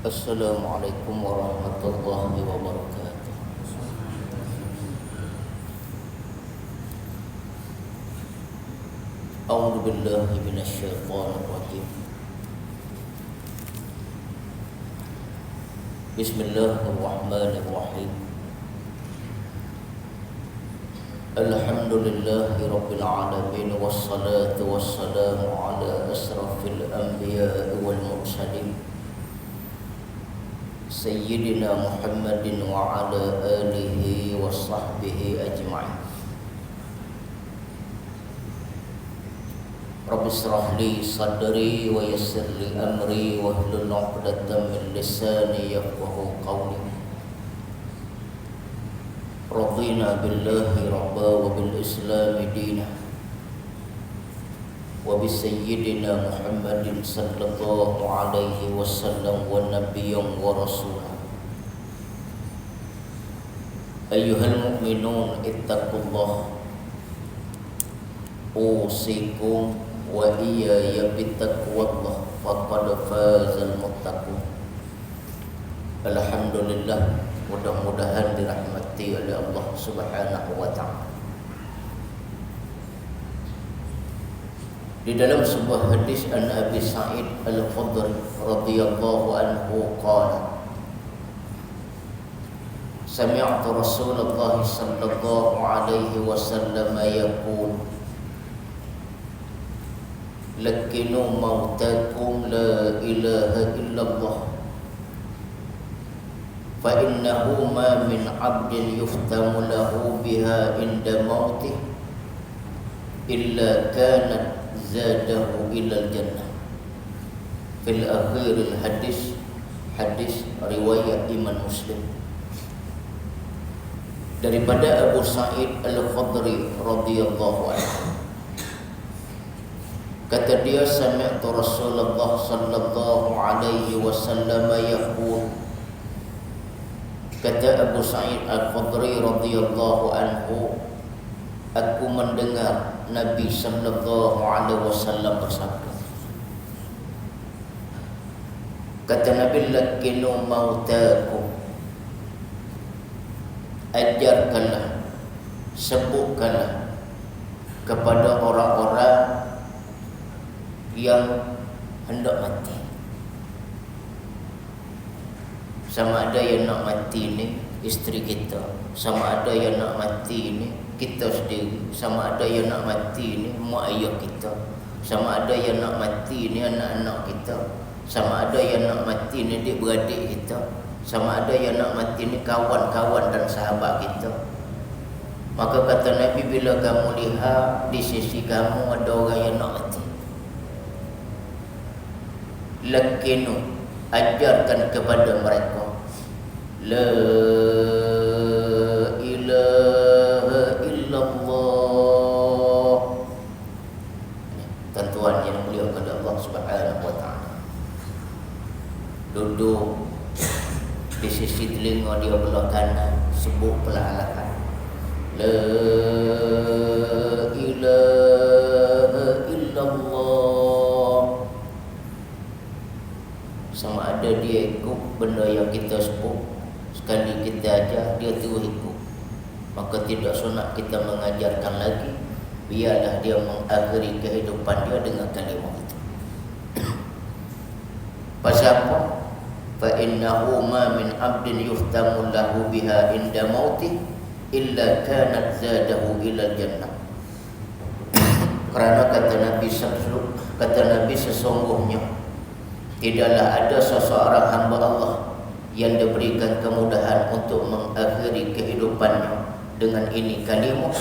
Assalamualaikum warahmatullahi wabarakatuh. A'udzu billahi minasyaitonir rajim. Bismillahirrahmanirrahim. Alhamdulillahi rabbil alamin wassalatu wassalamu ala asrafil anbiya'i wal mursalin Sayyidina Muhammadin wa ala alihi wa sahbihi ajma'in. Rabbi israh li sadri wa yassir li amri wa hlul 'uqdatam min lisani yafqahu qawli. Radina billahi rabba wa bil islami dina wa bi sayyidina Muhammadin sallallahu alaihi wasallam wa nabiyyan wa rasulah. Ayyuhal mu'minun ittaqullah usikum wa iyaya bittaqwallah faqad fazal muttaqun. Alhamdulillah, mudah-mudahan dirahmati oleh Allah Subhanahu wa ta'ala. Di dalam sebuah hadis an Abi Sa'id Al-Khudri radhiyallahu anhu qala sami'tu Rasulullah sallallahu alaihi wasallam yaqul lakinu mautakum la ilaha illallah fa innahu ma min 'abdin yuftamu lahu biha inda mautih illa kanat zadahu ilal jannah. Fil akhiril hadis riwayat Imam Muslim. Daripada Abu Sa'id Al-Khudri radhiyallahu anhu, kata dia, sami'tu Rasulullah sallallahu alaihi wasallam yaqul, kata Abu Sa'id Al-Khudri radhiyallahu anhu, aku mendengar Nabi sallallahu alaihi wasallam bersabda. Kata Nabi, lakinu mautakum, ajarkanlah, sebutkanlah kepada orang-orang yang hendak mati. Sama ada yang nak mati ni isteri kita, sama ada yang nak mati ni kita sendiri, sama ada yang nak mati ni mak ayah kita, sama ada yang nak mati ni anak-anak kita, sama ada yang nak mati ni adik-beradik kita, sama ada yang nak mati ni kawan-kawan dan sahabat kita. Maka kata Nabi, bila kamu lihat di sisi kamu ada orang yang nak mati, lakinu, ajarkan kepada mereka, la ilaha illallah. Tentuan yang mulia kepada Allah Subhanahu wa ta'ala. Duduk di sisi telinga dia belah kanan, sebut perlahan-lahan, la ilaha illallah. Sama ada dia ikut benda yang kita sebut, sekali kita ajar dia terus ikut, maka tidak sunat kita mengajarkan lagi. Biarlah dia mengakhiri kehidupan dia dengan kalimah itu. Pasal apa? Fa innahu ma min 'abdin yuftamu lahu biha inda mautih illa kanat zadahu ilal jannah. Kerana kata Nabi sesungguhnya tidaklah ada seseorang hamba Allah yang diberikan kemudahan untuk mengakhiri kehidupannya dengan ini kalimah,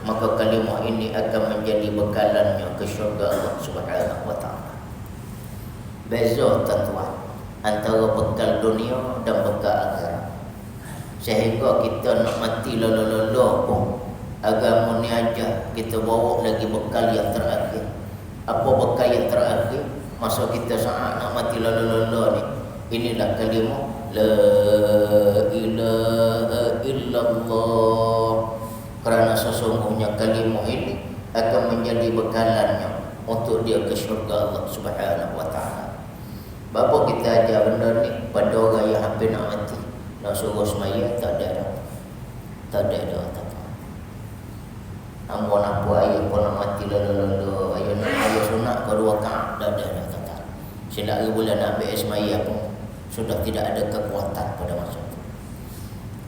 maka kalimah ini akan menjadi bekalannya ke syurga Allah Subhanahu wa ta'ala. Beza tuan-tuan antara bekal dunia dan bekal akhirat. Sehingga kita nak mati lolo-lolo pun agama ni ajar kita bawa lagi bekal yang terakhir. Apa bekal yang terakhir? Masa kita saat nak mati lolo-lolo ni, inilah kalimah la ilaha illallah. Kerana sesungguhnya kalimah ini akan menjadi bekalannya untuk dia ke syurga Allah Subhanahu wa ta'ala. Bapa kita ajar benda ni pada orang yang hampir nak mati, nak suruh semaya, tak ada dah. Tak ada dah. Ambo nak buat ayah pun nak mati lalu ayah nak ayah sunat kau 2 rakaat dah ada tak. Selagi bulan nak ambil semaya pun sudah tidak ada kekuatan pada masa itu.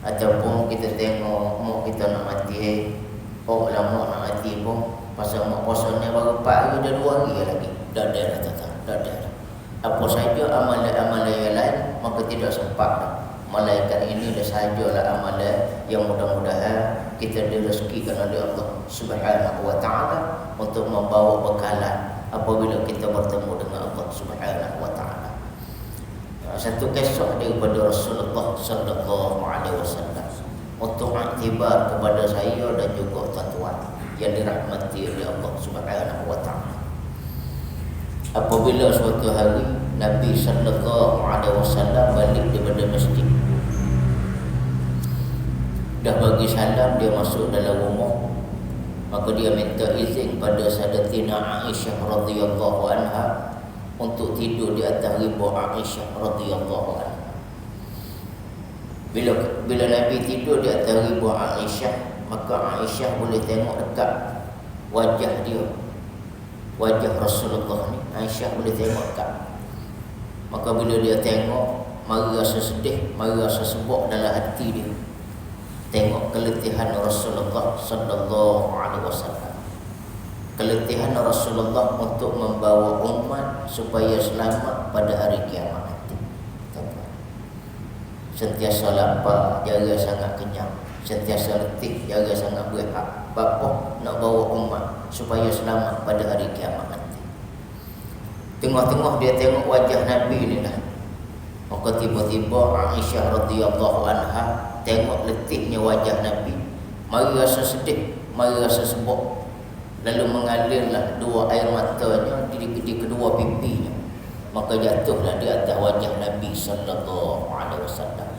Ataupun kita tengok mak kita nak mati, orang lama nak mati pun pasal mak puasa ni baru 4 hari dah 2 hari lagi. Dah ada tak. Apa saja amalan-amalan yang lain maka tidak sempat dah. Malaikat ini dah sahajalah amalan yang mudah-mudahan kita direzekikan oleh Allah Subhanahu wa taala untuk membawa bekalan apabila kita bertemu dengan Allah Subhanahu wa taala. Satu kisah daripada Rasulullah sallallahu alaihi wasallam untuk iktibar kepada saya dan juga tuan-tuan yang dirahmati oleh Allah Subhanahu wa taala. Apabila suatu hari Nabi sallallahu alaihi wasallam balik daripada masjid, dah bagi salam, dia masuk dalam rumah, maka dia minta izin pada Sayyidatina Aisyah radhiyallahu anha untuk tidur di atas ribu Aisyah radhiyallahu anha. Bila Nabi tidur di atas ribu Aisyah, maka Aisyah boleh tengok dekat wajah dia, wajah Rasulullah ni. Aisyah boleh tengok dekat. Maka bila dia tengok, mari rasa sedih, mari rasa sebab dalam hati dia. Tengok keletihan Rasulullah sallallahu alaihi wasallam. Keletihan Rasulullah untuk membawa umat supaya selamat pada hari kiamat nanti. Sentiasa lapar, jaga sangat kenyang. Sentiasa letih, jaga sangat berehat. Bapa nak bawa umat supaya selamat pada hari kiamat nanti. Tengah-tengah dia tengok wajah Nabi ni lah. Maka tiba-tiba Aisyah radhiyallahu anha tengok letihnya wajah Nabi. Mari rasa sedih, mari rasa sebab. Lalu mengalirlah 2 air matanya di kedua pipinya. Maka jatuhlah di atas wajah Nabi sallallahu alaihi wasallam.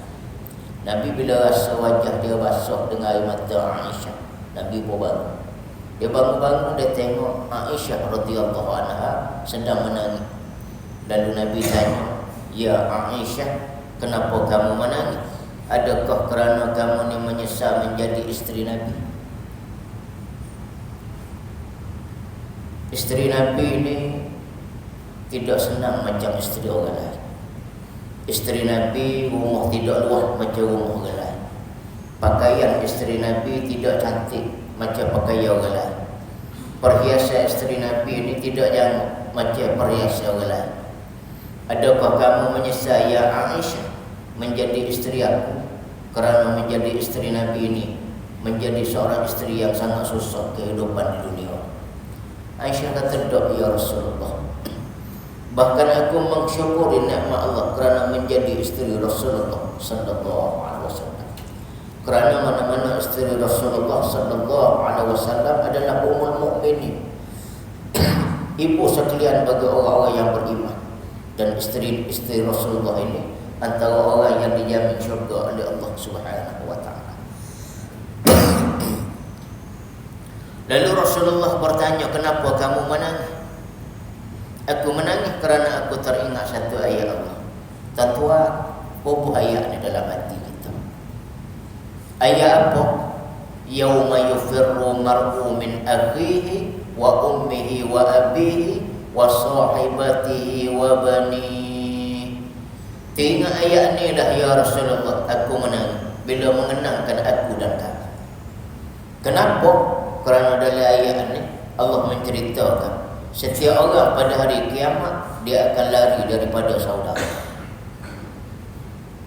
Nabi bila rasa wajah dia basah dengan air mata Aisyah, Nabi pun bangun. Dia bangun-bangun, dia tengok Aisyah radhiyallahu anha sedang menangis. Lalu Nabi tanya, "Ya Aisyah, kenapa kamu menangis? Adakah kerana kamu ni menyesal menjadi isteri Nabi?" Isteri Nabi ni tidak senang macam isteri orang lain. Isteri Nabi rumah tidak luas macam rumah orang lain. Pakaian isteri Nabi tidak cantik macam pakaian orang lain. Perhiasan isteri Nabi ni tidak janggut macam perhiasan orang lain. Adakah kamu menyesal ya Aisyah menjadi isteri aku? Kerana menjadi isteri Nabi ini menjadi seorang isteri yang sangat susah kehidupan di dunia. Aisyah kata, "Tak ya Rasulullah. Bahkan aku mensyukuri nikmat Allah kerana menjadi isteri Rasulullah sallallahu alaihi wasallam. Kerana mana-mana isteri Rasulullah sallallahu alaihi wasallam adalah ummul mukminin, ibu sekalian bagi orang-orang yang beriman. Dan isteri Rasulullah ini antara orang yang dijamin syurga oleh Allah Subhanahu wa taala." Lalu Rasulullah bertanya, "Kenapa kamu menangis?" "Aku menangis kerana aku teringat satu ayat Allah." Tuan-tuan, berapa ayat ni dalam hati kita? Ayat apa? "Yauma yufirru mar'u min akhihi wa ummihi wa abihi wa sahibatihi wa bani." Tengok ayat ni dah ya Rasulullah, aku menangis bila mengenangkan aku dan kamu. Kenapa? Kerana dalam ayat ni Allah menceritakan setiap orang pada hari kiamat dia akan lari daripada saudara.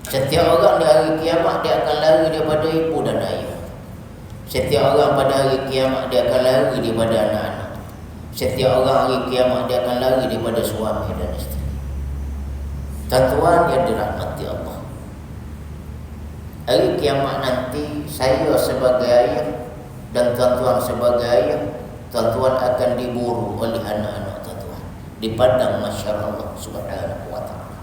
Setiap orang di hari kiamat dia akan lari daripada ibu dan ayah. Setiap orang pada hari kiamat dia akan lari daripada anak-anak. Setiap orang hari kiamat dia akan lari daripada suami dan isteri. Tuan-tuan yang dirahmati Allah, hari kiamat nanti saya sebagai ayah dan tuan-tuan sebagai ayah, tuan-tuan akan diburu oleh anak-anak tuan-tuan di padang mahsyar Allah Subhanahu wa taala.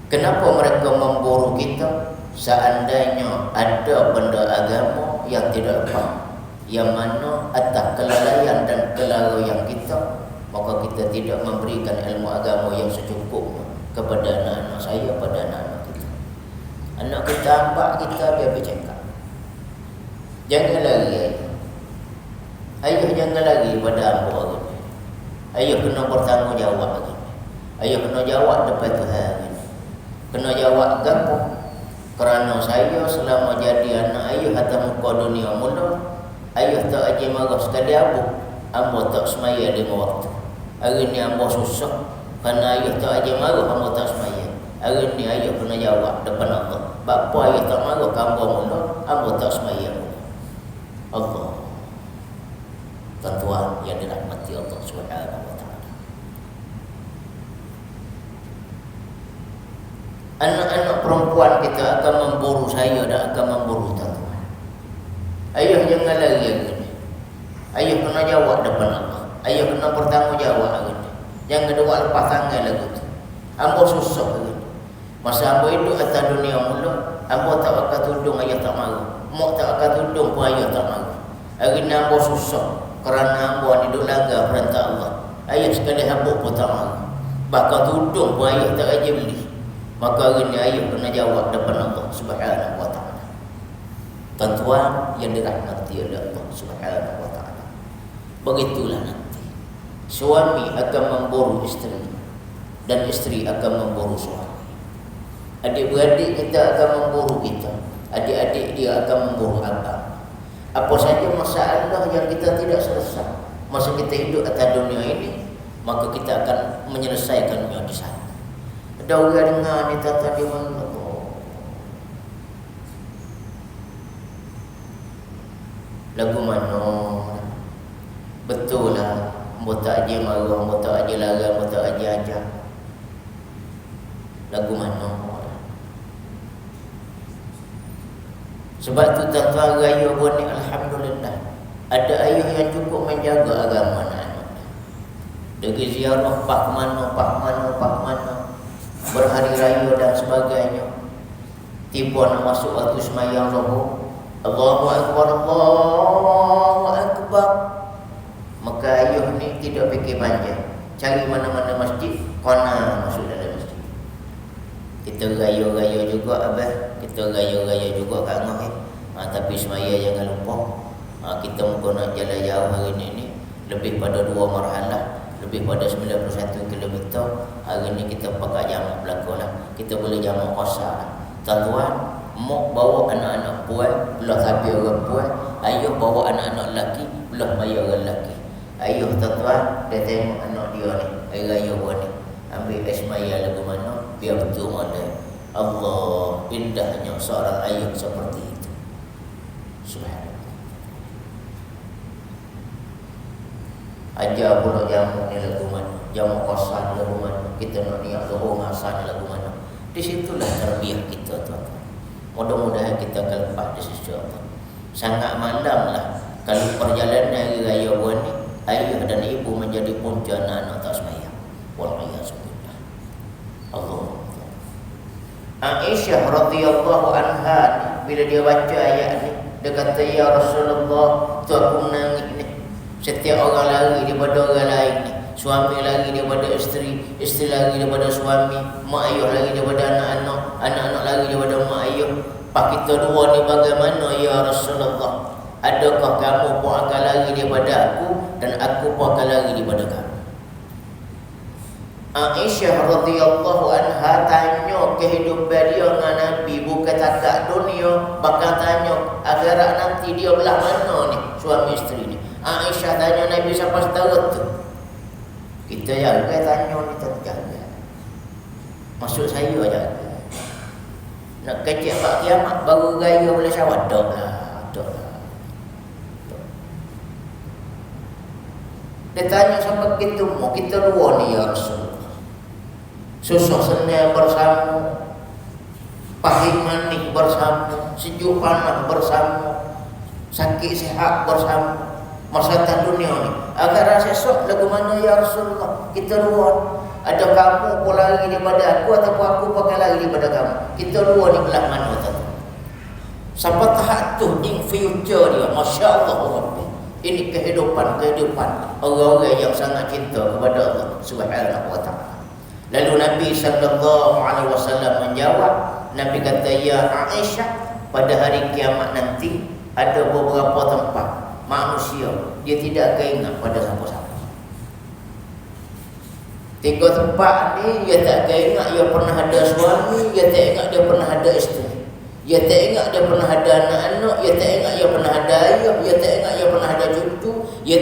Kenapa mereka memburu kita? Seandainya ada benda agama yang tidak faham, yang mana atas kelalaian dan kelalaian kita, maka kita tidak memberikan ilmu agama yang secukupnya kepada anak-anak saya, pada anak-anak kita. Anak kita, apak kita biar bercakap. Jangan lagi ayah jangan lagi pada ambo hari ni. Ayah kena bertanggungjawab hari ni. Ayah kena jawab depan Tuhan hari ni. Kena jawab gapo? Kerana saya selama jadi anak ayah atas muka dunia mula, ayah tak aja marah sekali abu. Ambo tak semaya 5 waktu. Hari ni ambo susah kerana ayah tak aja marah, ambo tak semaya. Hari ni ayah kena jawab depan Allah. Bapa ayah tak marah ke ambo mula, ambo tak semaya mula. Allah, tuan-tuan yang dirahmati Allah Subhanahu wa taala. Anak-anak perempuan kita akan memburu saya dan akan memburu tuan-tuan. Ayah jangan lari hari ni. Ayah kena jawab depan Allah. Ayah kena bertanggungjawab hari ni. Jangan dua lepas tangan lagu tu. Ambo susah hari ni. Masa ambo hidup atas dunia mula, ambo tak pakai tudung, ayah tak marah. Mak tak pakai tudung pun ayah tak marah. Hari ni ambo susah kerana ambo ni duk langgar perintah Allah. Ayah sekali habuk pun tak marah. Bahkan tudung pun ayah tak aja beli. Maka hari ni ayah kena jawab depan Allah Subhanahu wa taala. Tuan-tuan yang dirahmati oleh Allah Subhanahu wa taala. Begitulah nanti. Suami akan memburu isteri dan isteri akan memburu suami. Adik-beradik kita akan memburu kita. Adik-adik dia akan memburu abang. Apa saja masalah yang kita tidak selesai masa kita hidup atas dunia ini, maka kita akan menyelesaikannya di sana. Ada orang dengar ni tata di mana? Lagu mana? Betul lah. Mbok tak aja marah, mbok tak aja larang, mbok tak aja ajar. Lagu mana? Sebab tu tuan-tuan raya pun ni alhamdulillah. Ada ayah yang cukup menjaga agama anak-anak. Dari ziarah pak mana, berhari raya dan sebagainya. Tiba nak masuk waktu sembahyang Zuhur, Allahu Akbar, Allahu Akbar. Maka ayah ni tidak fikir panjang. Cari mana-mana masjid, kona masuk dalam masjid. Kita raya-raya juga abah. Kita raya-raya juga kat Ngah tapi semaya jangan lupa. Kita muka nak jalan jauh hari ni lebih pada 2 marhalah, lebih pada 91 km. Hari ni kita pakai jamak belakang lah. Kita boleh jamak qasar lah. Tuan-tuan, mak bawa anak-anak puan, belah tapi orang puan. Ayah bawa anak-anak lelaki, belah maya orang lelaki. Ayah tuan-tuan, dia tengok anak dia ni, hari raya pun ni, ambil semaya lagu mana, biar betul mana. Allah, indahnya seorang ayah seperti itu. Subhanallah. Ajar pula jamu ni lagu mana, jamu kosan lagu mana, kita nak niat Zuhur Asar lagu mana. Di situlah terbiah kita tuan-tuan. Mudah-mudahan kita akan lepas di sisi Allah. Sangat malam lah kalau perjalanan hari raya buat ni, ayah dan ibu menjadi punca anak-anak tak sembahyang. Wal'iyazulillah. Allah. Aisyah radhiyallahu anha bila dia baca ayat ni, dia kata, ya Rasulullah, tu aku menangis ni. Setiap orang lari daripada orang lain ni. Suami lari daripada isteri, isteri lari daripada suami, mak ayah lari daripada anak-anak, anak-anak lari daripada mak ayah. Pak kita dua ni bagaimana ya Rasulullah? Adakah kamu pun akan lari daripada aku dan aku pun akan lari daripada kamu? Aisyah radhiyallahu anha tanya kehidupan dia dengan Nabi, bukan takat dunia, bahkan tanya akhirat nanti dia belah mana ni suami isteri ni. Aisyah tanya Nabi siapa setara tu. Kita jaga tanya ni terjaga. Maksud saya jaga. Nak kecek pak kiamat baru raya boleh syawal dak lah. Dia tanya sampai kita mau kita dua ni ya Rasul. Susah senang bersama, pahit manis bersama, sejuk panas bersama, sakit sihat bersama. Masa tak dunia ni agar rasa sok lagu mana ya Rasulullah. Kita dua, ada kamu pun lari daripada aku ataupun aku pakai lari daripada kamu. Kita dua ni belah mana tu? Sampai tahap tu in future dia, Masya Allah Rabbi. Ini kehidupan orang-orang yang sangat cinta kepada Allah Subhanahu wa taala. Lalu Nabi sallallahu alaihi wasallam menjawab, Nabi kata, ya Aisyah, pada hari kiamat nanti ada beberapa tempat manusia dia tidak akan ingat pada siapa-siapa. 3 tempat ni dia tak akan ingat dia pernah ada suami, dia tak ingat dia pernah ada isteri. Dia tak ingat dia pernah ada anak-anak, dia tak ingat dia pernah ada ayah, dia tak ingat dia pernah ada cucu, dia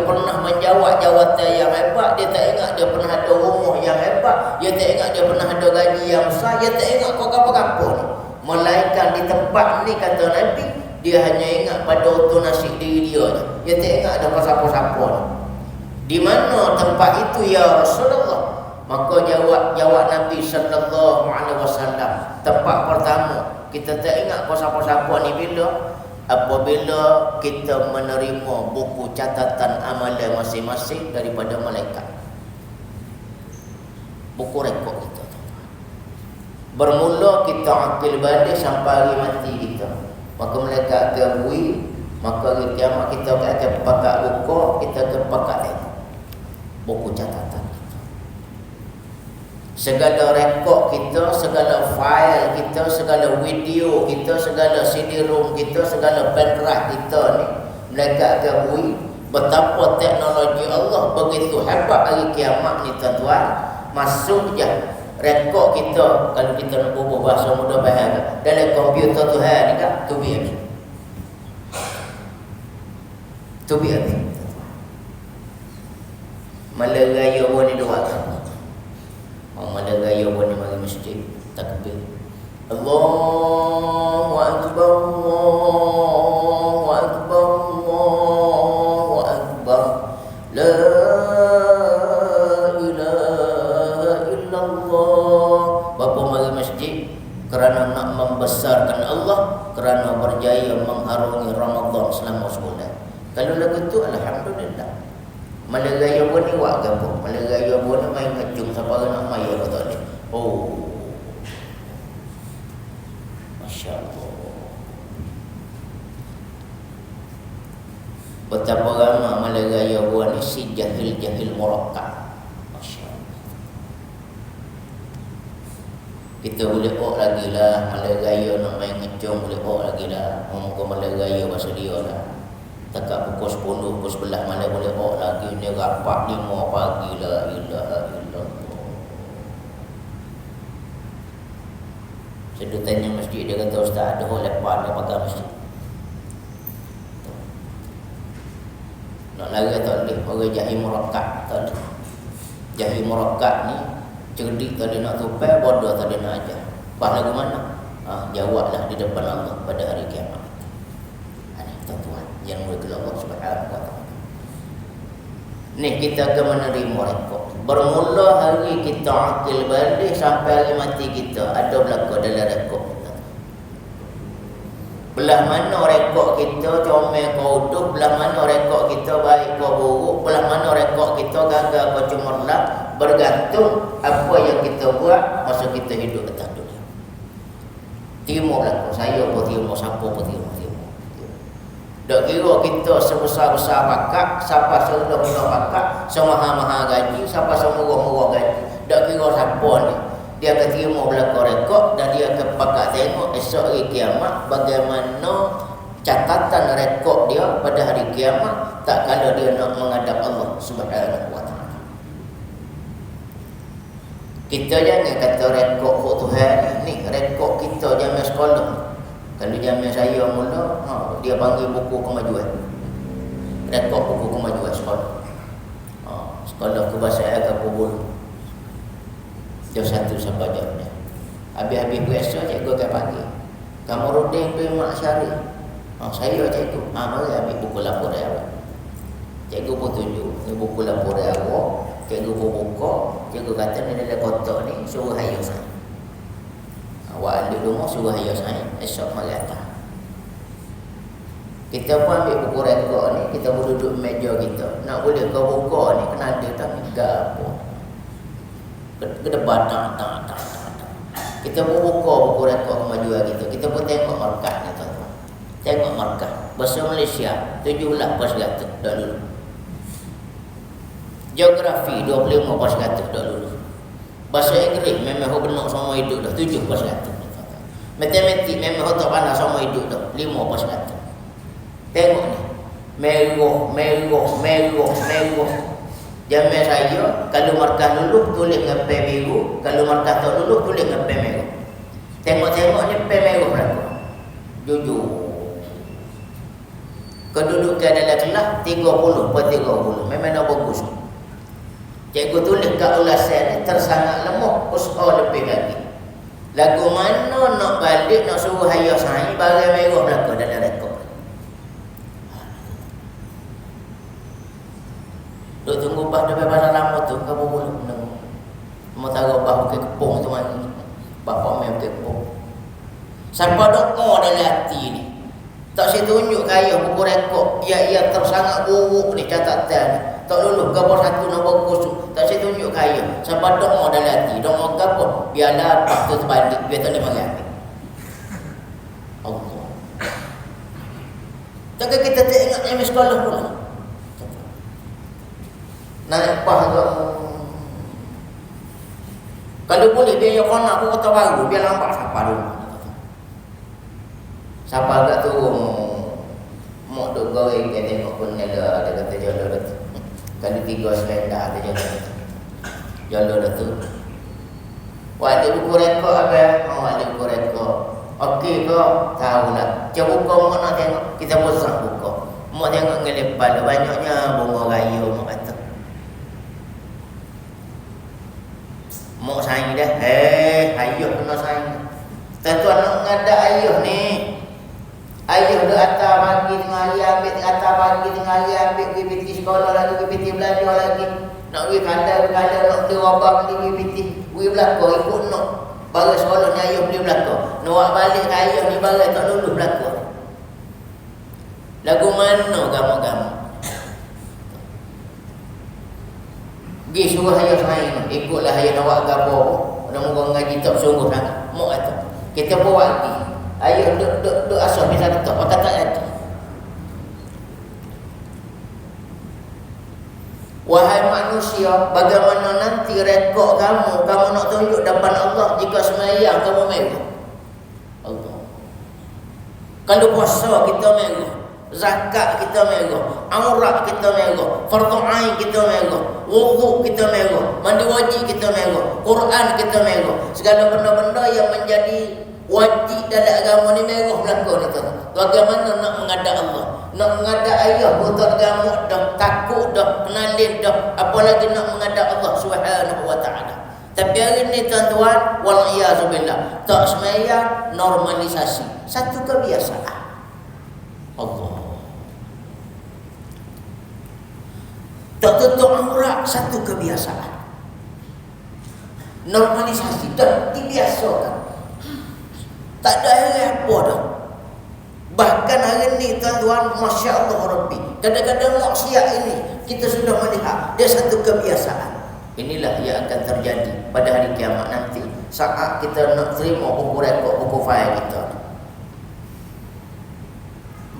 pernah menjawab jawatan yang hebat, dia tak ingat dia pernah ada rumah yang hebat, dia tak ingat dia pernah ada gaji yang besar, dia tak ingat kau apa-apa ni. Melainkan di tempat ni kata Nabi, dia hanya ingat pada otot nasib diri dia je. Dia tak ingat ada siapa-siapa ni. Di mana tempat itu ya Rasulullah? Maka jawab Nabi sallallahu alaihi wasallam, tempat pertama kita tak ingat siapa-siapa ni bila? Apabila kita menerima buku catatan amalan masing-masing daripada malaikat. Buku rekod kita. Bermula kita akil balik sampai hari mati kita. Maka malaikat akan bui, maka hari kiamat kita akan pakat buku, kita akan pakat tengok buku catatan. Segala rekod kita, segala file kita, segala video kita, segala CD-ROM kita, segala pendrive kita ni, mereka akan bui betapa teknologi Allah begitu hebat hari kiamat ni tuan-tuan. Masuk je rekod kita, kalau kita nak bubuh bahasa mudah faham, dalam komputer Tuhan ni kan, tu biar. Tu biar. Malah raya pun ni dua kan. Malah raya pun ni mari masjid takbir. Allahu akbar, Allahu akbar, Allahu akbar. La ilaha illallah. Bapa mari masjid kerana nak membesarkan Allah, kerana berjaya mengharungi Ramadan selama sebulan. Kalau lagu tu alhamdulillah. Malah raya pun ni buat gapo? Malah raya pun ni main ngejung siapa nak main kata ni. Oh. Masya-Allah. Betapa ramai malah raya pun ni si jahil-jahil murakkab. Masya-Allah. Kita boleh lagi lah malah raya nak main ngejung boleh lagi lah. Moga malah raya bahasa dia lah. Dekat pukul 10, pukul 11 malam boleh lagi. Ni rapat 5 pagi la ilaha illallah. Saya tanya masjid, dia kata ustaz ada orang lepas dia pakai masjid. Nak lari tak boleh. Orang jahil murakkab tak boleh. Jahil murakkab ni cerdik tak ada nak tupai, bodoh tak ada nak ajar. Pas lagu mana? Jawablah di depan Allah pada hari kiamat. Tuan-tuan yang mulia Allah Subhanahu wa taala. Ni kita akan menerima rekod. Bermula hari kita akil balik sampai hari mati kita ada berlaku dalam rekod kita. Belah mana rekod kita comel kau uduh, belah mana rekod kita baik kau buruk, belah mana rekod kita gagal kau cemerlang, bergantung apa yang kita buat masa kita hidup atas dunia. Terima berlaku, saya pun terima, siapa pun terima. Tak kira kita sebesar-besar bakat, siapa serendah-rendah bakat, semaha-maha gaji, siapa semurah-murah gaji. Tak kira siapa ni, dia akan terima berlaku rekod dan dia akan pakat tengok esok hari kiamat bagaimana catatan rekod dia pada hari kiamat tak kala dia nak menghadap Allah Subhanahu wa taala. Kita jangan kata rekod Tuhan ni rekod kita zaman sekolah. Kalau zaman saya mula, dia panggil buku kemajuan. Rekod buku kemajuan sekolah. Sekolah kebahasaan Kabul. Dia satu sampai jam ni. Habis-habis biasa cikgu akan panggil. Kamarudin bin Mak Syari. Saya cikgu. Mari ambil buku laporan awak. Cikgu pun tunjuk. Ni buku laporan awak. Cikgu pun buka. Cikgu kata ni dalam kotak ni suruh hayat saya. Awak ambil rumah suruh ayah saya. Esok mari datang. Kita pun ambil buku rekod ni. Kita pun duduk meja kita. Nak boleh kau buka ni kena ada tak gapo. Kedepan tak. Kita pun buka buku rekod kemajuan kita. Kita pun tengok markah ni tuan-tuan. Tengok markah. Bahasa Malaysia 17% dah lulus. Geografi 25% dah lulus. Bahasa Inggeris memang ho benar semua hidup dah 7%. Matematik memang ho tak pandai semua hidup dah 5%. Tengok ni. Merah. Zaman saya kalau markah lulus tulis dengan pen biru, kalau markah tak lulus tulis dengan pen merah. Tengok-tengok ni pen merah berlaku. Jujur. Kedudukan dalam kelas 30/30. Memang nak bagus. Cikgu tulis kat ulasan ni tersangat lemah, usaha lebih lagi. Lagu mana nak balik nak suruh ayah saya barang merah berlaku dalam rekod. Duk tunggu bah depan pasal lama tu ke bulu menang. Mau tahu bah ke kepung tu mari. Bapa mai ke kepung. Siapa doa dalam hati ni. Tak saya tunjuk ke ayah buku rekod. Ia tersangat buruk ni catatan ni. Tak lulus gambar satu nombor kosong. Tak saya tunjuk ke ayah. Siapa doa dalam hati. Doa ke apa? Biarlah apa tu terbalik. Biar tak boleh ambil. Allah. Takkan kita tak ingat yang sekolah pula. Naik pah tu. Kalau boleh biar kau nak kota baru. Biar lambat siapa dulu. Siapa agak tu mau duk goreng dia tengok pun ada kata jalur dah tu. Kalau 3 selenda ada jalur dah tu. Ada buku rekod apa? Ada buku rekod. Okey ke? Tahu lah. Cuba buka mak nak tengok. Kita bosan buka. Mak tengok ngelepal banyaknya bunga raya mak kata. Mak sayang dah. Ayuh kena sayang. Tuan-tuan nak ngadak ayuh ni. Ayuh duk atas pagi tengah hari ambil atas pagi tengah hari ambil pergi PT sekolah lagi, pergi PT belajar lagi. Nak pergi kandang nak beli wabak beli PT. Pergi belakang ikut nak. Baru sekolah ni ayuh beli belakang. Nak balik ke ayuh ni baru tak lulus belakang. Lagu mana gamak-gamak? Pergi suruh ayuh saya ikutlah ayuh nak buat gapo. Orang-orang ngaji tak sungguh sangat. Mak kata. Kita buat lagi. Ayuh duk asal bisa kita pakai tak jadi. Wahai manusia, bagaimana nanti rekod kamu nak tunjuk depan Allah jika sembahyang kamu merah? Allah. Kalau puasa kita merah, zakat kita merah, aurat kita merah, fardu ain kita merah, wuduk kita merah, mandi wajib kita merah, Quran kita merah, segala benda-benda yang menjadi wajib dalam agama ni merah berlaku ni tuan. Bagaimana nak mengadap Allah? Nak mengadap ayah butak gamuk dah, takut dah, penalih dah, apalagi nak mengadap Allah Subhanahu wa taala. Tapi hari ni tuan-tuan, wal iyazubillah, tak sembahyang normalisasi, satu kebiasaan. Allah. Tak tutup aurat, satu kebiasaan. Normalisasi dah dibiasakan. Tak ada hari apa dah. Bahkan hari ni tuan-tuan, Masya Allah Rabbi, kadang-kadang maksiat ini kita sudah melihat dia satu kebiasaan. Inilah yang akan terjadi pada hari kiamat nanti, saat kita nak terima buku rekod, buku file kita.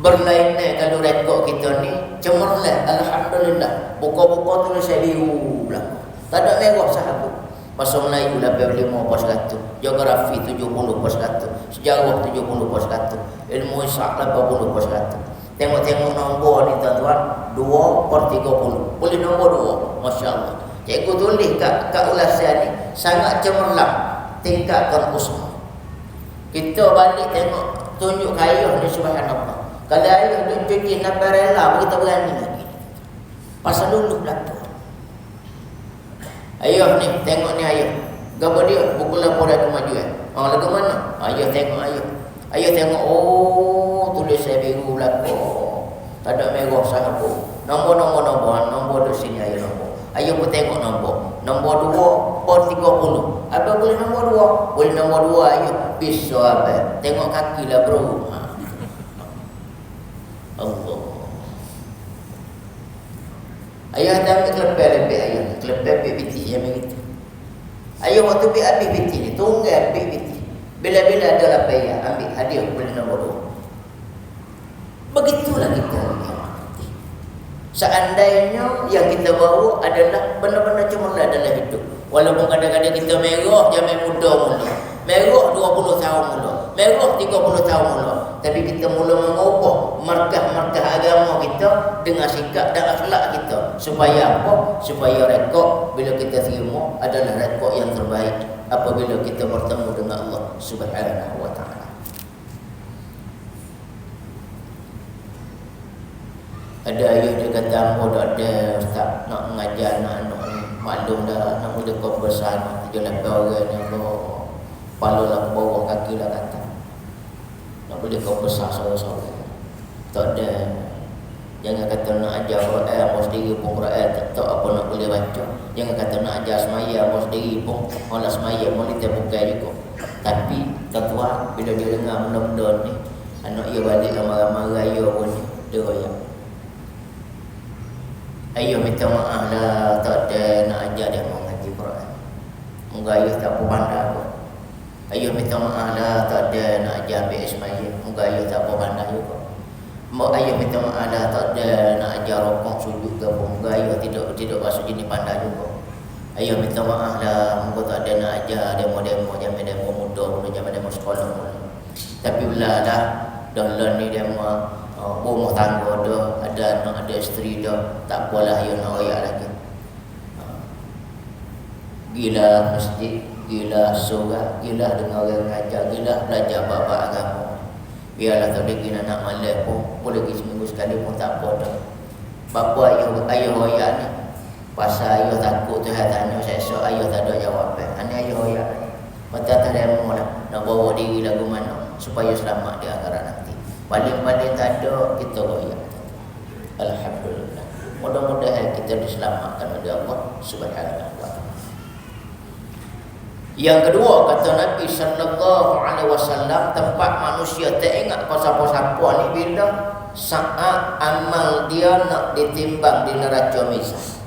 Berlainan kalau rekod kita ni cemerlang, alhamdulillah. Buku-buku tulis saya biru belakang. Tak ada merah sahabat. Bahasa Melayu 85%, geografi 70%, sejarah 70%, ilmu Isyak 80%. Tengok-tengok nombor ni tuan-tuan, 2/30. Boleh nombor 2, Masya Allah. Cikgu tulis kat ulasan ni, sangat cemerlang, tingkatkan usaha. Kita balik tengok, tunjuk ayah ni subhanallah. Kalau ayah duk cuci nampak rela, kita berani lagi. Pasal dulu belakang. Ayah ni, tengok ni ayah. Gapo dia? Buku laporan kemajuan. Lagu mana? Ayah tengok ayah. Ayah tengok, oh, tulis saya biru belakang. Tak ada merah sahabat. Nombor di sini ayah nombor. Ayah pun tengok nombor. Nombor 2/30. Apa boleh nombor 2? Boleh nombor 2 ayah. Bisa apa? Tengok kaki lah bro. Allah. Ayah dah ambil kelepek-lepek ayah. Kelepek piti yang begitu. Ayah waktu habis piti ni, tunggal ambil piti. Bila-bila ada lah payah ambil hadiah boleh nombor 2. Begitulah kita menghormati. Seandainya yang kita bawa adalah benar-benar cemerlang dalam hidup. Walaupun kadang-kadang kita merah zaman muda mula, merah 20 tahun mula, merah 30 tahun mula, tapi kita mula mengubah markah-markah agama kita dengan sikap dan akhlak kita. Supaya apa? Supaya rekod bila kita terima adalah rekod yang terbaik apabila kita bertemu dengan Allah Subhanahu wa taala. Ada ayah dia kata, "Ambo dah ada ustaz nak mengajar anak-anak ni. Maklum dah nak mula kau besar nak jalan orang yang bawa kepala lah ke bawah, kaki lah kata. Nak boleh kau besar sorang-sorang. Tak ada. Jangan kata nak ajar Quran, ambo sendiri pun Quran tak apa nak boleh baca. Jangan kata nak ajar semaya, ambo sendiri pun malah semaya, boleh terbuka juga. Tapi tuan bila dia dengar benda-benda ni, anak dia balik marah-marah ayah pun ni, dia royak. Ayah minta maaf lah, tak ada nak ajar dia mau ngaji Quran. Moga ayah tak pandai pun. Ayah minta maaf lah, tak ada nak ajar ambil semaya. Moga ayah tak pandai juga. Mak ayah minta maaf lah, tak ada nak ajar rokok sujud ke pun. Moga ayah tidak masuk jenis pandai juga. Ayah minta maaf lah, moga tak ada nak ajar demo-demo, demo muda, demo sekolah mula. Tapi bila dah lah ni demo rumah tangga dah, ada anak, ada isteri dah, tak apalah ayah nak royak lagi. Gila masjid, gila surah, gila dengan orang mengajar, gila belajar bab agama. Biarlah tak ada gila nak malam pun, boleh pergi seminggu sekali pun tak apa dah. Bapa ayah royak ni, pasal ayah takut Tuhan tanya, esok ayah tak ada jawapan. Ini ayah royak ni. Mata tak ada lah, nak bawa diri lagu mana supaya selamat di akhirat nanti. Paling-paling tak ada, kita royak. Alhamdulillah. Mudah-mudahan kita diselamatkan oleh Allah Subhanahu wa taala. Yang kedua, kata Nabi sallallahu alaihi wasallam, tempat manusia tak ingat siapa-siapa ni bila saat amal dia nak ditimbang di neraca mizan.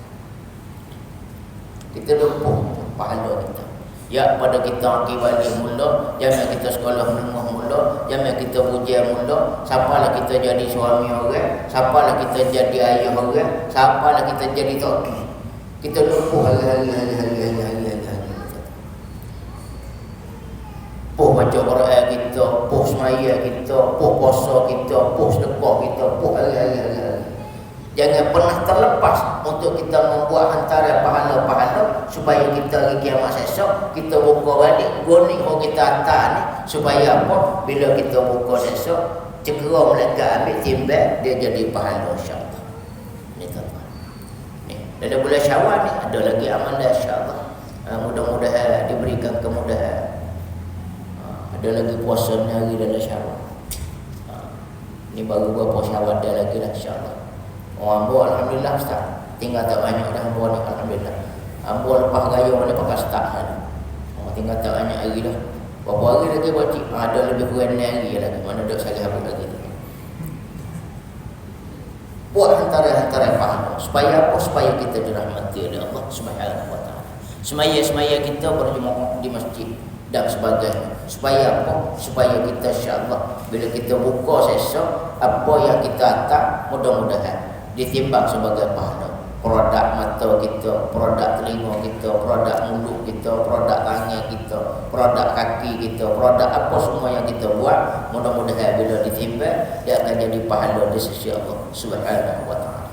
Kita lupa pahala kita. Ya, pada kita akibat mula, jangan kita sekolah menengah mula, jangan kita ujian mula, siapalah kita jadi suami orang, siapalah kita jadi ayah orang, siapalah kita jadi toki. Kita lupa hari-hari. Puh baca Quran kita, puh semaya kita, puh puasa kita, puh sedekah kita, puh hari-hari. Jangan pernah terlepas untuk kita membuat antara pahala-pahala supaya kita hari kiamat esok kita buka balik goning orang kita hantar ni supaya apa? Bila kita buka esok cekera mereka ambil timbal dia jadi pahala insya-Allah. Ni tuan-tuan. Ni dalam bulan Syawal ni ada lagi amalan insya-Allah. Mudah-mudahan diberikan kemudahan. Ada lagi puasa ni hari dalam Syawal. Ni baru berapa Syawal dah lagi lah insya-Allah. Orang ambo alhamdulillah ustaz. Tinggal tak banyak dah ambo ni alhamdulillah. Ambo lepas raya mana pakai start kan. Tinggal tak banyak hari dah. Berapa hari lagi buat cik? Ada lebih kurang 6 hari lagi. Mana dok saya habis lagi. Buat antara pahala. Supaya apa? Supaya kita dirahmati oleh Allah Subhanahu wa taala. Semaya-semaya kita berjemaah di masjid dan sebagainya. Supaya apa? Supaya kita insya-Allah bila kita buka esok apa yang kita hantar mudah-mudahan ditimbang sebagai pahala. Produk mata kita, produk telinga kita, produk mulut kita, produk tangan kita, produk kaki kita, produk apa semua yang kita buat, mudah-mudahan bila ditimbang dia akan jadi pahala di sisi Allah Subhanahu wa taala.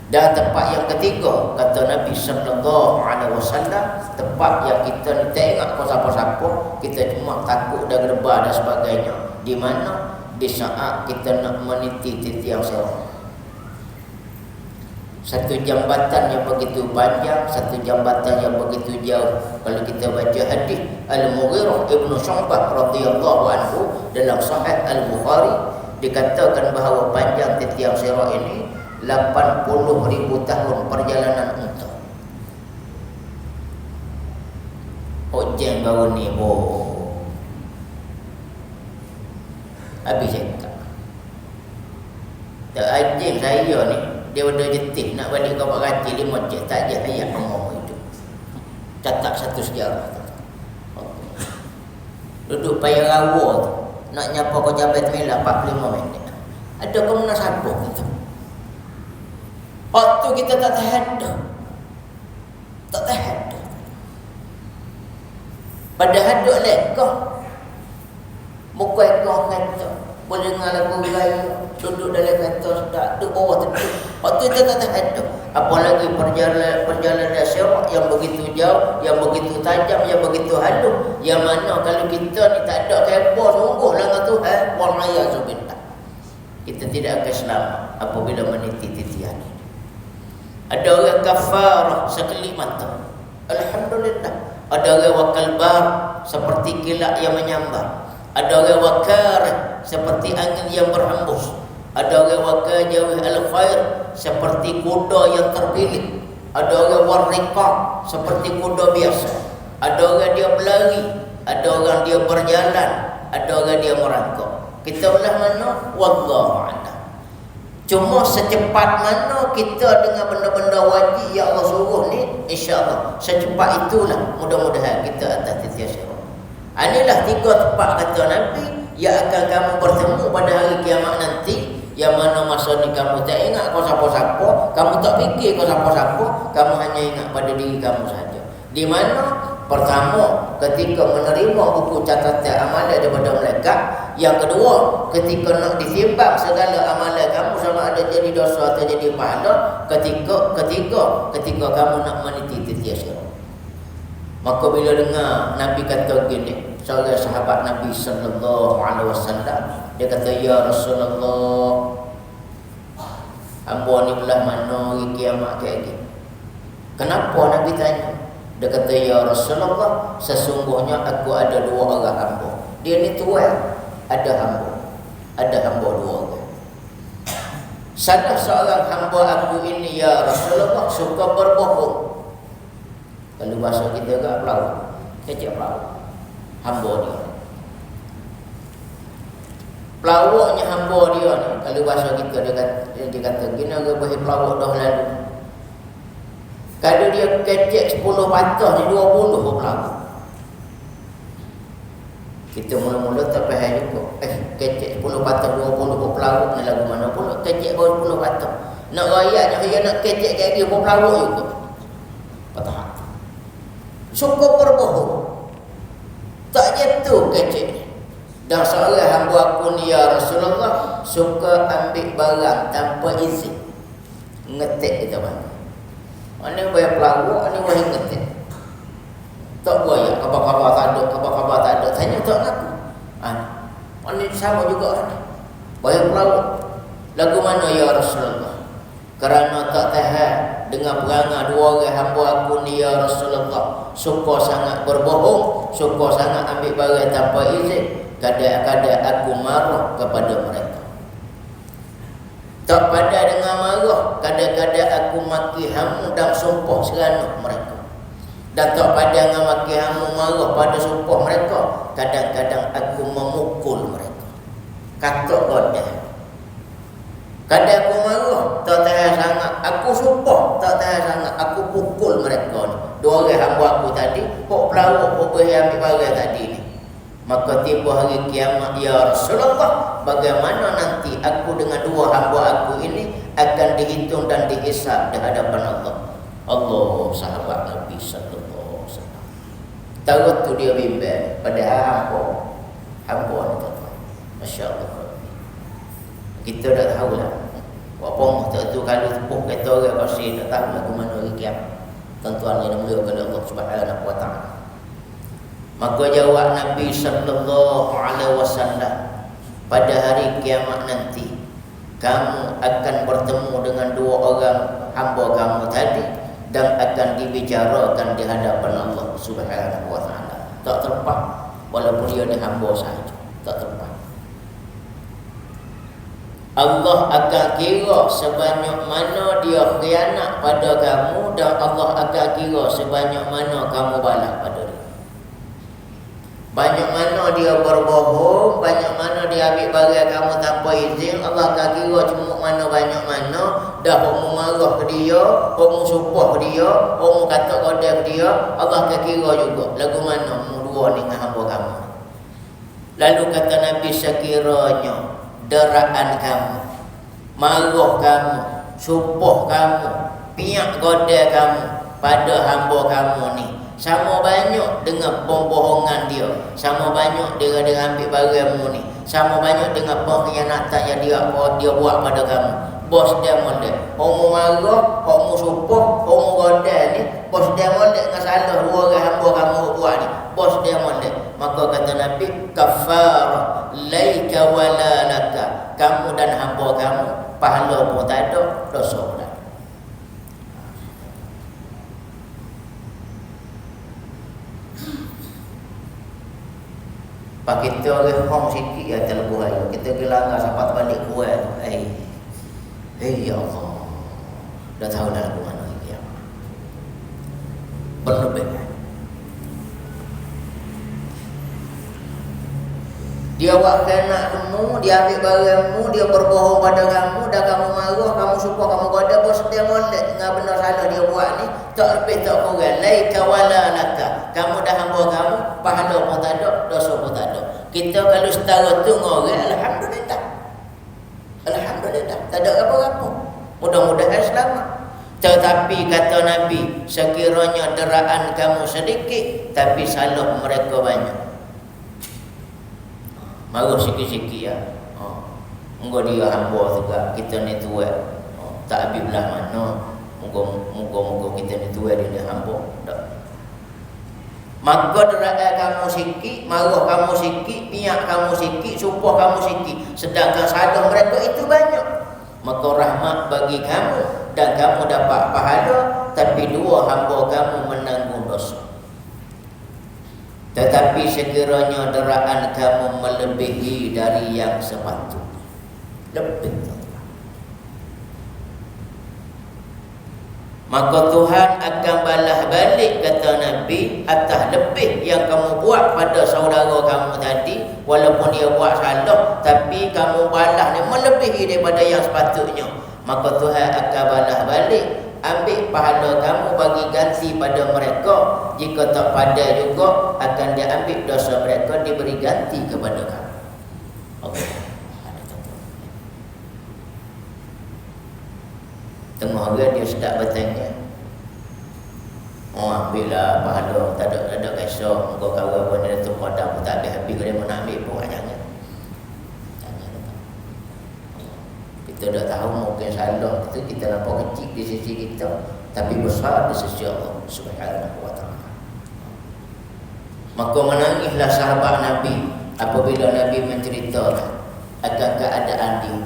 Dan tempat yang ketiga, kata Nabi sallallahu alaihi wasallam, tempat yang kita ni tak ingat siapa-siapa, kita cuma takut dan gerba dan sebagainya, di mana di saat kita nak meniti titian seorang. Satu jambatan yang begitu panjang, satu jambatan yang begitu jauh. Kalau kita baca hadis Al-Mughirah Ibn Syu'bah radhiyallahu anhu dalam Sahih Al-Bukhari, dikatakan bahawa panjang titian sirat ini 80,000 tahun perjalanan unta. Ojeng baru ni habis cakap. Tak anjing saya ni, dia udah jetih nak balik ke Pak Kati 5 jam, tak je ayat ngomong itu. Catat satu sejarah tu. Duduk payah rawa tu, nak nyapa kau Jabal Temilah 45 minit. Ada kemunasabah kita. Waktu kita tak tahadah. Tak tahadah. Padahal duk lekah. Muka ekor kata. Boleh dengar lagu gaya. Duduk dalam kereta sedap. Duduk bawah tidur. Waktu kita tak tahadah. Apalagi perjalanan syarak yang begitu jauh, yang begitu tajam, yang begitu halus. Yang mana kalau kita ni tak ada kebor sungguh dengan Tuhan. Wa'ayazubillah. Kita tidak akan selamat apabila meniti titian ini. Ada orang kafarah sekelip mata. Alhamdulillah. Ada orang wakal bar seperti kilat yang menyambar. Ada orang wakar seperti angin yang berhembus. Ada orang wakal jawih al-khair seperti kuda yang terpilih. Ada orang warriqa seperti kuda biasa. Ada orang dia berlari. Ada orang dia berjalan. Ada orang dia merangkak. Kita ulah mana? Wallahu a'lam. Cuma secepat mana kita dengan benda-benda wajib yang Allah suruh ni, insya-Allah secepat itulah mudah-mudahan kita atas titian syarak. Inilah 3 tempat kata Nabi yang akan kamu bertemu pada hari kiamat nanti, yang mana masa ni kamu tak ingat kau siapa-siapa, kamu tak fikir kau siapa-siapa, kamu hanya ingat pada diri kamu saja. Di mana pertama, ketika menerima buku catatan amalan daripada malaikat. Yang kedua, ketika nak ditimbang segala amalan kamu sama ada jadi dosa atau jadi pahala. Ketika kamu nak meniti titian syarak. Maka bila dengar Nabi kata gini, seorang sahabat Nabi sallallahu alaihi wasallam, dia kata, ya Rasulullah, hamba ni belah mana hari kiamat kayak gini? Kenapa Nabi tanya? Dia kata, ya Rasulullah, sesungguhnya aku ada 2 orang hamba. Dia ni tuan, ada hamba 2 orang. Salah seorang hamba aku ini, ya Rasulullah, suka berbohong. Kalau bahasa kita agak pelawak, kecil pelawak. Hamba dia. Pelawaknya hamba dia ni, kalau bahasa kita dia kata gini, orang boleh pelawak dah lalu. Kalau dia kecek 10 patah ni 20 pelawak. Kita mula-mula tak faham juga. Kecek 10 patah 20 pelawak ni lagu mana pula? Kecek baru 10 patah. Nak rakyatnya dia nak kecek kayak dia pelawak juga. Patah hati. Suka berbohong. Tak jatuh kecek. Dan seorang hamba aku ni, ya Rasulullah, suka ambil barang tanpa izin. Ngetek kita mana? Ini bayar pelawak, ini bayar ngetek. Tak bayar, khabar-khabar tak ada. Tanya tak aku. Ini sama juga ni. Bayar pelawak. Lagu mana ya Rasulullah? Kerana tak tahan dengan perangai 2 orang hamba aku ni, ya Rasulullah, suka sangat berbohong, suka sangat ambil barang tanpa izin. Kadang-kadang aku marah kepada mereka. Tak pada dengan marah, kadang-kadang aku maki hamu dan sumpah seranuk mereka. Dan tak pada dengan maki hamu marah pada sumpah mereka, kadang-kadang aku memukul mereka. Kata godah. Kadang aku marah, tak tahan sangat, aku sumpah, tak tahan sangat, aku pukul mereka ni. 2 orang hamba aku tadi, kok pelawak, kok boleh ambil barang tadi ni. Maka tiba hari kiamat, ya Rasulullah, bagaimana nanti aku dengan 2 hamba aku ini akan dihitung dan dihisab di hadapan Allah. Allah, sahabat Nabi sallallahu alaihi wasallam. Tahu tu dia bimbang pada hamba ni tuan. Masya-Allah. Kita dah tahu lah. Walaupun tu kalau tepuh kata orang pasti dah tahu lah ke mana hari kiamat. Tuan-tuan yang mulia kepada Allah Subhanahu wa taala. Maka jawab Nabi sallallahu alaihi wasallam, pada hari kiamat nanti kamu akan bertemu dengan 2 orang hamba kamu tadi dan akan dibicarakan di hadapan Allah Subhanahu wa taala. Tak terlepas walaupun dia ni hamba sahaja, tak terlepas. Allah akan kira sebanyak mana dia khianat pada kamu, dan Allah akan kira sebanyak mana kamu balas pada dia. Banyak mana dia berbohong, banyak mana dia ambil barang kamu tanpa izin, Allah akan kira cuma mana banyak mana. Dah kamu marah ke dia, kamu sumpah ke dia, kamu kata kodam ke dia, Allah akan kira juga lagu mana mu 2 ni dengan hamba kamu. Lalu kata Nabi, sekiranya deraan kamu, marah kamu, supuh kamu, piak goda kamu pada hamba kamu ni sama banyak dengan pembohongan dia, sama banyak dengan ambil barangmu ni, sama banyak dengan pengkhianatan yang dia buat pada kamu. Bos dia molek, homo marah, homo supuh, homo goda ni, bos dia molek dengan salah dua orang hamba kamu buat ni, bos dia molek. Maka kata Nabi, kafar laika wala laka, kamu dan hamba kamu pahala pun tak ada, dosa pun tak ada. Pak kita orang hong sikit ya terlebuh ayo. Kita gelanggar sampai balik kuat. Ya Allah. Dah tahu dah lagu mana lagi ya. Berlebih. Dia buat kena kamu, dia ambil barangmu, dia berbohong pada kamu, dah kamu marah, kamu suka, kamu goda, bos dia molek dengan benda salah dia buat ni, tak lebih tak kurang. Laika wala laka, kamu dah hamba kamu, pahala pun tak ada, dosa pun tak ada. Kita kalau setara tu orang, alhamdulillah. Alhamdulillah, tak ada apa-apa. Mudah-mudahan selamat. Tetapi kata Nabi, sekiranya deraan kamu sedikit, tapi salah mereka banyak. Marah sikit-sikit ya. Engkau dia hamba juga, kita ni tua. Tak habis belah mana. Moga-moga kita ni tua dia hamba. Tak. Maka deraan kamu sikit, marah kamu sikit, piak kamu sikit, sumpah kamu sikit, sedangkan salah mereka itu banyak. Maka rahmat bagi kamu dan kamu dapat pahala, tapi dua hamba kamu menanggung dosa. Tetapi sekiranya deraan kamu melebihi dari yang sepatutnya, lebih, maka Tuhan akan balas balik, kata Nabi, atas lebih yang kamu buat pada saudara kamu tadi. Walaupun dia buat salah, tapi kamu balas ni melebihi daripada yang sepatutnya, maka Tuhan akan balas balik, ambil pahala kamu bagi ganti pada mereka. Jika tak pandai juga, akan dia ambil dosa mereka, diberi ganti kepada kamu. Okay. Tengah hari dia sedap bertanya, bila pahala tak ada kisah, engkau kawan pun dia tu kodam pun tak habis-habis, dia mau nak ambil pun jangan. Kita dah tahu mungkin salah kita nampak kecil di sisi kita, tapi besar di sisi Allah Subhanahu wa taala. Maka menangislah sahabat Nabi apabila Nabi menceritakan akan keadaan dia.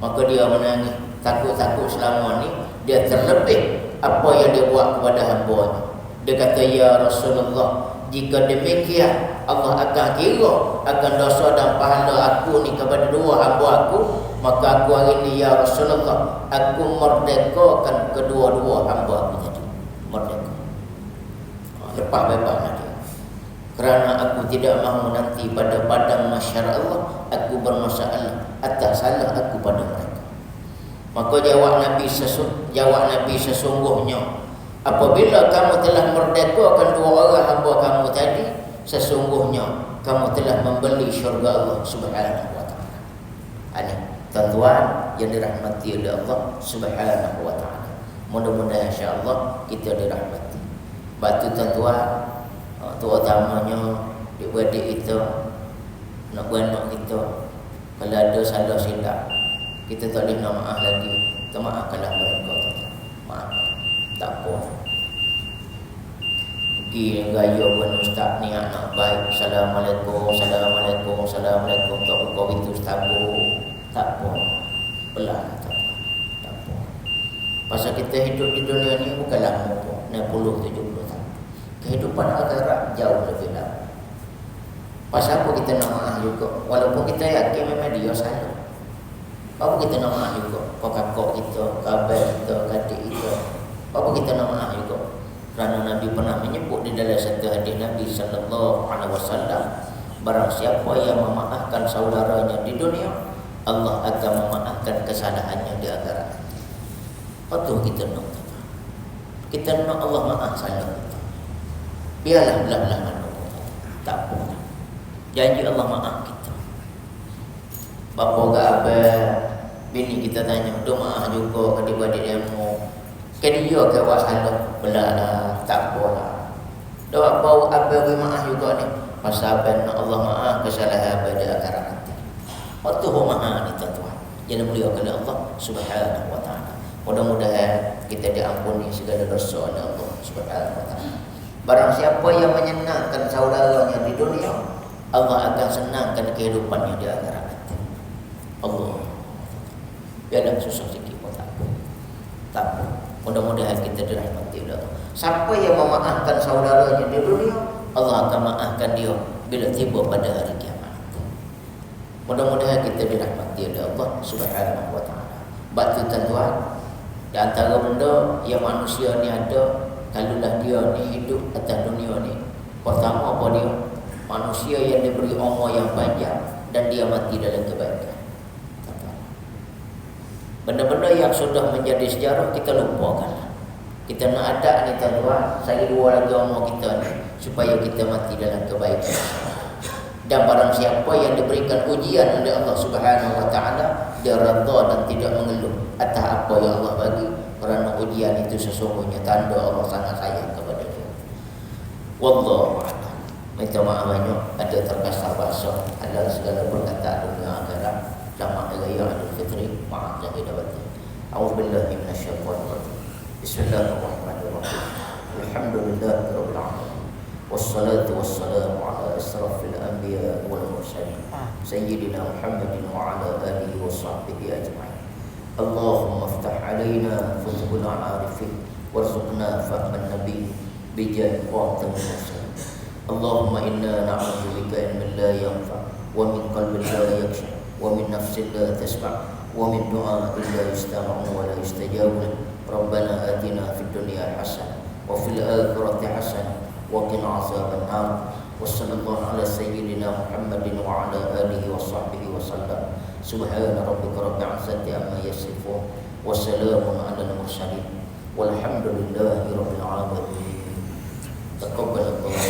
Maka dia menangis, takut-takut selama ni dia terlebih apa yang dia buat kepada hamba-Nya. Dia kata, ya Rasulullah, jika demikian Allah akan kira akan dosa dan pahala aku ni kepada dua hamba aku, maka aku hari ini, ya Rasulullah, aku merdekakan kedua-dua hamba aku tadi. Merdeka. Lepas bebaslah dia. Kerana aku tidak mahu nanti pada padang mahsyar Allah aku bermasalah atas salah aku pada mereka. Maka jawab Nabi sesungguhnya, apabila kamu telah merdekakan dua orang hamba kamu tadi, sesungguhnya kamu telah membeli syurga Allah Subhanahu wa taala. Ini tuan-tuan yang dirahmati oleh Allah Subhanahu wa taala. Mudah-mudahan insya-Allah kita dirahmati. Batu tuan-tuan, terutamanya adik-adik kita, nak anak kita, kalau ada salah silap, kita tak boleh nak maaf lagi. Kita maafkanlah mereka. Maaf. Tak apa. Pergi gaya pun ustaz ni anak baik. Assalamualaikum, Assalamualaikum, Assalamualaikum. Tak buka itu setabu. Tak apa. Belah. Tak apa. Pasal kita hidup di dunia ni bukan lama pun. 60-70 tahun. Kehidupan akhirat jauh lebih lama. Pasal apa kita nak maaf juga? Walaupun kita yakin memang dia salah. Apa kita nak maaf juga? Kakak kita, kabar kita, adik kita. Apa kita nak maaf juga? Kerana Nabi pernah menyebut di dalam satu hadis Nabi sallallahu alaihi wasallam, barang siapa yang memaafkan saudaranya di dunia, Allah akan memaafkan kesalahannya di akhirat. Patut kita nak. Kita nak Allah maaf salah kita. Biarlah belah-belah mana pun. Tak apa. Janji Allah maaf kita. Bapa ke apa Bini kita tanya, doa juga adik-adik ilmu. Kan dia ke wasalah belala tak boleh. Doa bau apa maaf juga ni. Masa ben Allah maaf kesalahan pada akhirat nanti. Waktu maaf ni tuan. Jangan beliau kepada Allah Subhanahu wa taala. Mudah-mudahan kita diampuni segala dosa oleh Allah Subhanahu wa taala. Barang siapa yang menyenangkan saudaranya di dunia, Allah akan senangkan kehidupannya di akhirat nanti. Allah. Biarlah susah sikit pun tak apa. Tak apa. Mudah-mudahan kita dirahmati oleh Allah. Siapa yang memaafkan saudaranya di dunia, Allah akan maafkan dia bila tiba pada hari kiamat. Mudah-mudahan kita dirahmati oleh Allah Subhanahu wa taala. Batu tuan, di antara benda yang manusia ni ada, kalaulah dia ni hidup atas dunia ni, pertama apa dia? Manusia yang diberi umur yang panjang dan dia mati dalam kebaikan. Benda-benda yang sudah menjadi sejarah kita lupakan. Kita nak ada ni tuan, saya dua lagi umur kita ni supaya kita mati dalam kebaikan. Dan barang siapa yang diberikan ujian oleh Allah Subhanahu wa taala, dia redha dan tidak mengeluh atas apa yang Allah bagi, kerana ujian itu sesungguhnya tanda Allah sangat sayang kepada dia. Wallahu a'lam. Minta maaf banyak ada terkasar bahasa adalah segala perkataan dunia akhirat. Selamat Hari Raya Idul Fitri. Maaf zahir dan batin. A'udzubillahi minasyaitonir rajim. Bismillahirrahmanirrahim. Alhamdulillahirabbil alamin. Wassalatu wassalamu ala asrafil anbiya wal mursalin. Sayyidina Muhammadin wa ala alihi wa sahbihi ajma'in. Allahumma iftah alaina futhul arifin warzuqna fahman nabi bijah khatamil mursalin. Allahumma inna na'udzubika min la yanfa wa min qalbin la yakhsha ومن نفس لا تسمع ومن دعاء لا يستمع ولا يستجاب له. ربنا آتنا في الدنيا حسنة وفي الآخرة حسنة وقنا عذاب النار. وصلى الله على سيدنا محمد وعلى آله وصحبه وسلم. سبحان ربك رب العزة عما يصفون وسلام على المرسلين والحمد لله رب العالمين. تقبل الله.